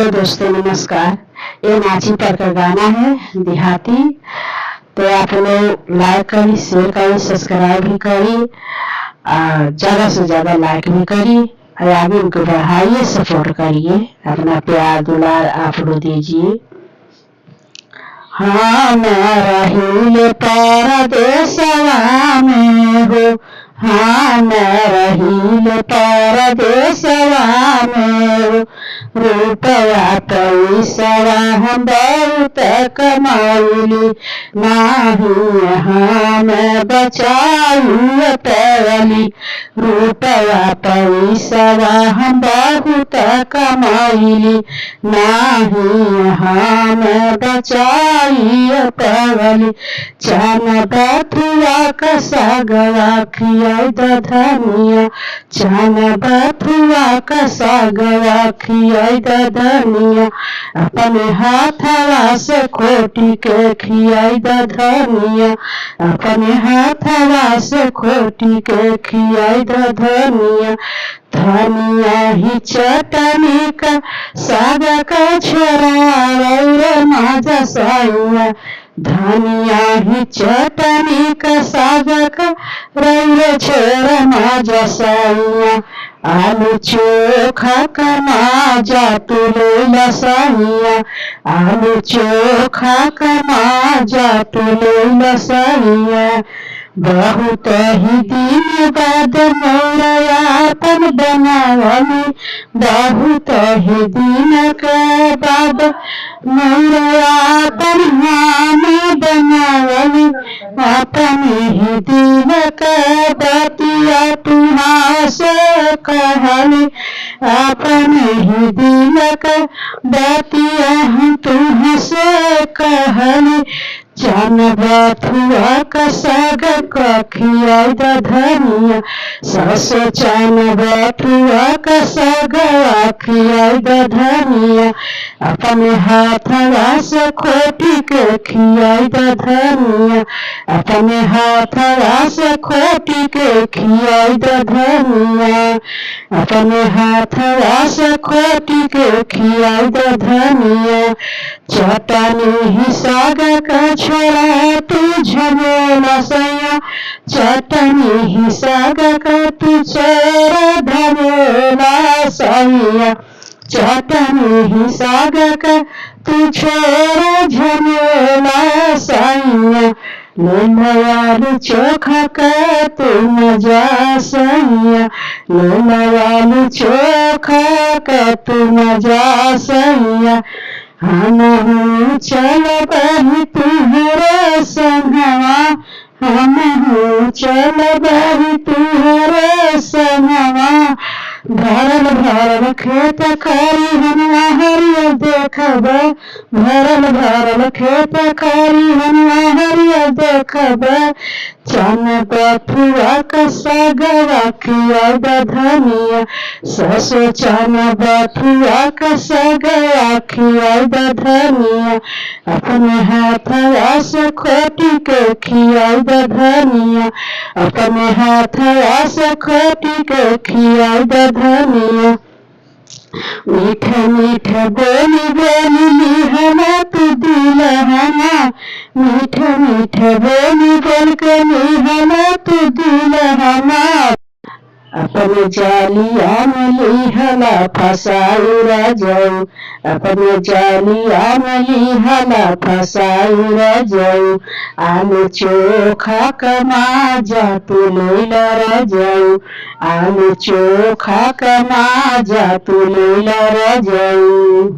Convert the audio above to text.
Hello दोस्तों, नमस्कार। ये नाची पर का गाना है देहाती। तो आप लोग लाइक करी, शेयर करी, सब्सक्राइब भी करी, ज़्यादा से ज़्यादा लाइक भी करी और आगे उनको बढ़ाइए, सपोर्ट करिए, अपना प्यार दुलार आप लोग दीजिए। हाँ मैं रही परदेसवा में हो, हाँ मैं रही परदेसवा में हो, रुपया पैसवा हम बहुत कमाइली, नाही हाँ मैं बचाई पैली, रुपया पैसवा हम बहुत कमाइली, नाही हाँ मैं बचाई पैली। चान बथुआ का सागवा खियाई धनिया, चान बथुआ का सागवा खियाई धनिया, अपने हाथवा से खोटी के खियाई धनिया, अपने हाथवा से खोटी के खियाई धनिया। धनिया ही चटनी का साग का छोरा माझा साइया, धनिया ही चटनी का साग का रैले छोरा माझा साइया, आलू चोखा का माजा तुले साइया, आलू चोखा का माजा तुले साइया। बहुत ही दिन बाद मोरायापन बनावली, बहुत ही दिन के बाद मोरायापन हम बनावली, अपने ही दिन के बतिया तुम्हां से कहली, अपने ही दिन के बतिया हम तुम्हां से कहली। चान बथुआ का साग का खियाई धनिया, ससो चान बथुआ का साग खियाई धनिया, अपने हाथवा से खोटी के खियाई धनिया, अपने हाथवा से खोटी के खियाई धनिया, अपने हाथवा से खोटी के खियाई धनिया। चटनी ही साग का छोरा तू झमेला सैया, चटनी ही साग का तू छोरा झमेला सैया, चटनी ही साग का तू छोरा झमेला सैया। आलू चोखा का तू मजा सैया, आलू चोखा का तू मजा सैया। हम चल बही तुहरे संगवा, हम चल बही तुहरे संगवा, भरल भरल खेत खारी हनुआ हरिया देखब, भरल भरल खेत खारी हनुआ हरिया देखब। चान बथुआ का सागवा खियाई धनिया, ससो चान बथुआ का सागवा खियाई धनिया, अपने हाथवा से खोटी के खियाई धनिया, अपने हाथवा से खोटी के खियाई धनिया। मीठे मीठे बोली बोली लिहला तू दुल्हना, मीठे मीठे बोली बोल के लिहला तू दुल्हना, अपने जालिया में लिहला फसाई रजऊ, अपने जालिया में लिहला फसाई रजऊ, आलू चोखा का माजा तू लेला रजऊ, आलू चोखा का माजा तू लेला रजऊ।